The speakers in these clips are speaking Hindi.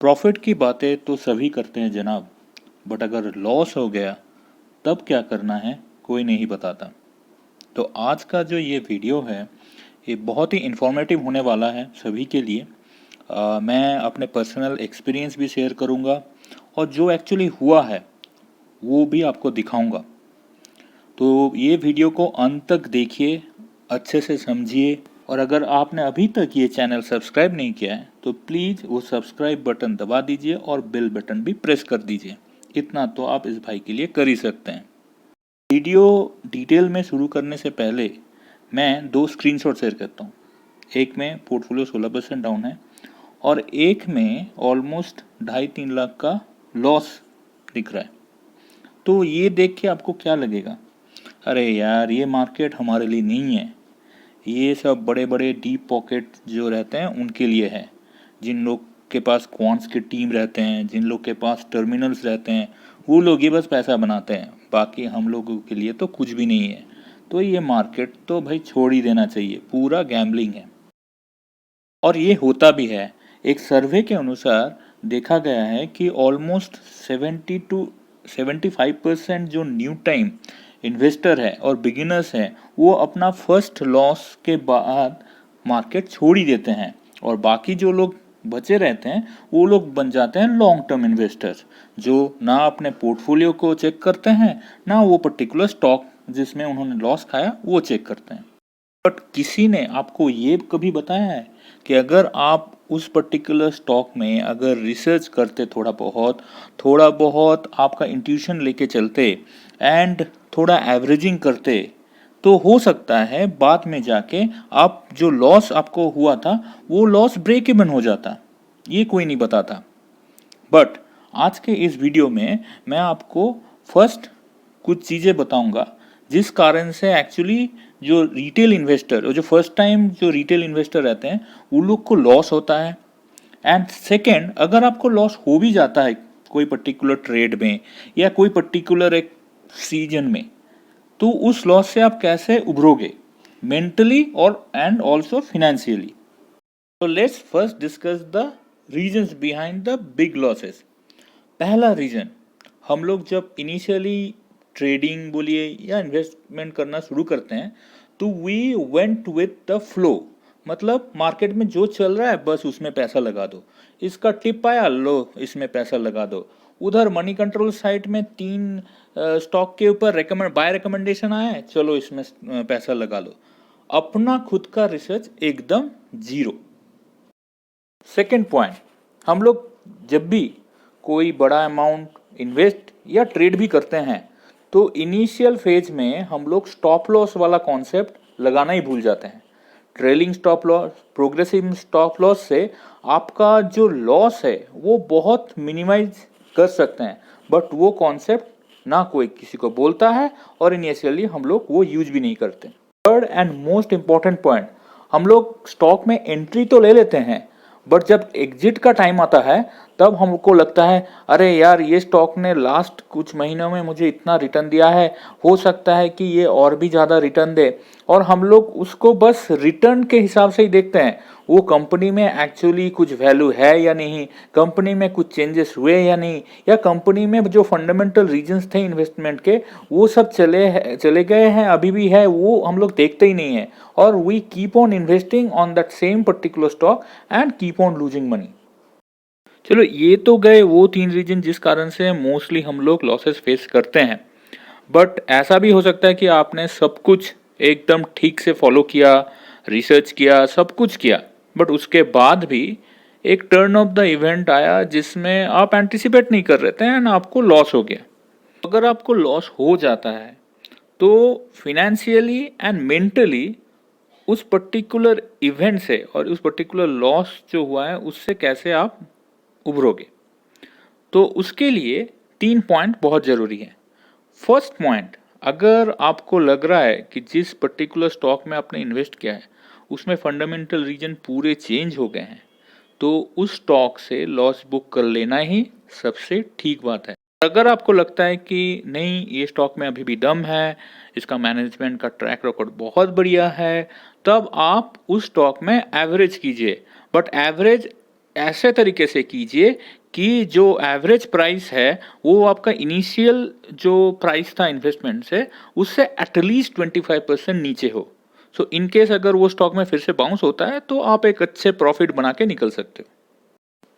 प्रॉफिट की बातें तो सभी करते हैं जनाब, बट अगर लॉस हो गया तब क्या करना है कोई नहीं बताता। तो आज का जो ये वीडियो है ये बहुत ही इन्फॉर्मेटिव होने वाला है सभी के लिए। मैं अपने पर्सनल एक्सपीरियंस भी शेयर करूँगा और जो एक्चुअली हुआ है वो भी आपको दिखाऊंगा। तो ये वीडियो को अंत तक देखिए, अच्छे से समझिए। और अगर आपने अभी तक ये चैनल सब्सक्राइब नहीं किया है तो प्लीज़ वो सब्सक्राइब बटन दबा दीजिए और बेल बटन भी प्रेस कर दीजिए। इतना तो आप इस भाई के लिए कर ही सकते हैं। वीडियो डिटेल में शुरू करने से पहले मैं दो स्क्रीनशॉट शेयर करता हूँ। एक में पोर्टफोलियो 16% डाउन है और एक में ऑलमोस्ट 2.5-3 लाख का लॉस दिख रहा है। तो ये देख के आपको क्या लगेगा, अरे यार ये मार्केट हमारे लिए नहीं है, ये सब बड़े बड़े डीप पॉकेट जो रहते हैं उनके लिए है। जिन लोग के पास क्वांट्स की टीम रहते हैं, जिन लोग के पास टर्मिनल्स रहते हैं, वो लोग ही बस पैसा बनाते हैं, बाकी हम लोगों के लिए तो कुछ भी नहीं है। तो ये मार्केट तो भाई छोड़ ही देना चाहिए, पूरा गैम्बलिंग है। और ये होता भी है। एक सर्वे के अनुसार देखा गया है कि ऑलमोस्ट 70 to 75% जो न्यू टाइम इन्वेस्टर है और बिगिनर्स हैं वो अपना फर्स्ट लॉस के बाद मार्केट छोड़ ही देते हैं, और बाकी जो लोग बचे रहते हैं वो लोग बन जाते हैं लॉन्ग टर्म इन्वेस्टर्स, जो ना अपने पोर्टफोलियो को चेक करते हैं ना वो पर्टिकुलर स्टॉक जिसमें उन्होंने लॉस खाया वो चेक करते हैं। बट किसी ने आपको ये कभी बताया है कि अगर आप उस पर्टिकुलर स्टॉक में अगर रिसर्च करते, थोड़ा बहुत आपका इंट्यूशन लेके चलते एंड थोड़ा एवरेजिंग करते, तो हो सकता है बाद में जाके आप जो लॉस आपको हुआ था वो लॉस ब्रेक इवन हो जाता। ये कोई नहीं बताता। बट आज के इस वीडियो में मैं आपको फर्स्ट कुछ चीज़ें बताऊंगा जिस कारण से एक्चुअली जो रिटेल इन्वेस्टर और जो फर्स्ट टाइम जो रिटेल इन्वेस्टर रहते हैं उन लोग को लॉस होता है। एंड सेकेंड, अगर आपको लॉस हो भी जाता है कोई पर्टिकुलर ट्रेड में या कोई पर्टिकुलर एक सीजन में, तो उस लॉस से आप कैसे उभरोगे मेंटली और एंड ऑल्सो फिनेंशियली। तो let's first discuss the reasons behind the big losses. पहला रीजन, हम लोग जब इनिशियली ट्रेडिंग बोलिए या इन्वेस्टमेंट करना शुरू करते हैं तो we went with the flow, मतलब मार्केट में जो चल रहा है बस उसमें पैसा लगा दो। इसका टिप आया, लो इसमें पैसा लगा दो। उधर मनी कंट्रोल साइट में 3 स्टॉक के ऊपर बाय रिकमेंडेशन आया है, चलो इसमें पैसा लगा लो। अपना खुद का रिसर्च एकदम जीरो। सेकेंड पॉइंट, हम लोग जब भी कोई बड़ा अमाउंट इन्वेस्ट या ट्रेड भी करते हैं तो इनिशियल फेज में हम लोग स्टॉप लॉस वाला कॉन्सेप्ट लगाना ही भूल जाते हैं। Trailing stop loss, progressive stop loss से आपका जो लॉस है वो बहुत मिनिमाइज कर सकते हैं, बट वो कॉन्सेप्ट ना कोई किसी को बोलता है और इनिशियली हम लोग वो यूज भी नहीं करते। Third and most important point, हम लोग स्टॉक में एंट्री तो ले लेते हैं बट जब एग्जिट का टाइम आता है तब हमको लगता है अरे यार ये स्टॉक ने लास्ट कुछ महीनों में मुझे इतना रिटर्न दिया है, हो सकता है कि ये और भी ज़्यादा रिटर्न दे, और हम लोग उसको बस रिटर्न के हिसाब से ही देखते हैं। वो कंपनी में एक्चुअली कुछ वैल्यू है या नहीं, कंपनी में कुछ चेंजेस हुए या नहीं, या कंपनी में जो फंडामेंटल रीजंस थे इन्वेस्टमेंट के वो सब चले गए हैं अभी भी है, वो हम लोग देखते ही नहीं है। और we keep on investing on that same particular stock and keep on losing money. चलो ये तो गए वो 3 रीजन जिस कारण से मोस्टली हम लोग लॉसेस फेस करते हैं। बट ऐसा भी हो सकता है कि आपने सब कुछ एकदम ठीक से फॉलो किया, रिसर्च किया, सब कुछ किया, बट उसके बाद भी एक टर्न ऑफ द इवेंट आया जिसमें आप एंटिसिपेट नहीं कर रहे थे एंड आपको लॉस हो गया। अगर आपको लॉस हो जाता है तो फिनेंशियली एंड मेंटली उस पर्टिकुलर इवेंट से और उस पर्टिकुलर लॉस जो हुआ है उससे कैसे आप उभरोगे, तो उसके लिए 3 पॉइंट बहुत ज़रूरी है। फर्स्ट पॉइंट, अगर आपको लग रहा है कि जिस पर्टिकुलर स्टॉक में आपने इन्वेस्ट किया है उसमें फंडामेंटल रीजन पूरे चेंज हो गए हैं तो उस स्टॉक से लॉस बुक कर लेना ही सबसे ठीक बात है। अगर आपको लगता है कि नहीं ये स्टॉक में अभी भी दम है, इसका मैनेजमेंट का ट्रैक रिकॉर्ड बहुत बढ़िया है, तब आप उस स्टॉक में एवरेज कीजिए। बट एवरेज ऐसे तरीके से कीजिए कि जो एवरेज प्राइस है वो आपका इनिशियल जो प्राइस था इन्वेस्टमेंट से उससे एटलीस्ट 25% नीचे हो। सो इन केस अगर वो स्टॉक में फिर से बाउंस होता है तो आप एक अच्छे प्रॉफिट बना के निकल सकते हो।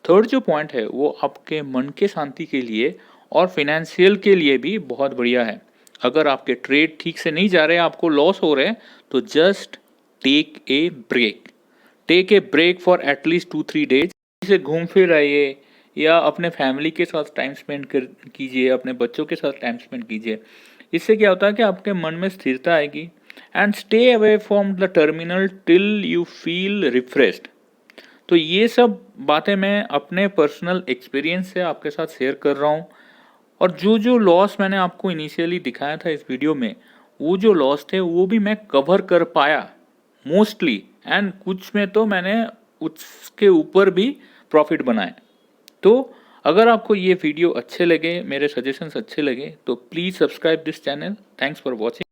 थर्ड जो पॉइंट है वो आपके मन के शांति के लिए और फिनेंशियल के लिए भी बहुत बढ़िया है। अगर आपके ट्रेड ठीक से नहीं जा रहे, आपको लॉस हो रहे हैं, तो just take a break. Take a break for at least 2-3 days. से घूम फिर आइए या अपने फैमिली के साथ टाइम स्पेंड कर कीजिए, अपने बच्चों के साथ टाइम स्पेंड कीजिए। इससे क्या होता है कि आपके मन में स्थिरता आएगी। And stay away from the terminal till you feel refreshed. तो ये सब बातें मैं अपने पर्सनल एक्सपीरियंस से आपके साथ शेयर कर रहा हूँ। और जो जो लॉस मैंने आपको इनिशियली दिखाया था इस वीडियो में, वो जो लॉस थे वो भी मैं कवर कर पाया मोस्टली, एंड कुछ में तो मैंने उसके ऊपर भी प्रॉफिट बनाए। तो अगर आपको ये वीडियो अच्छे लगे, मेरे सजेशंस अच्छे लगे, तो please subscribe this channel. Thanks for watching.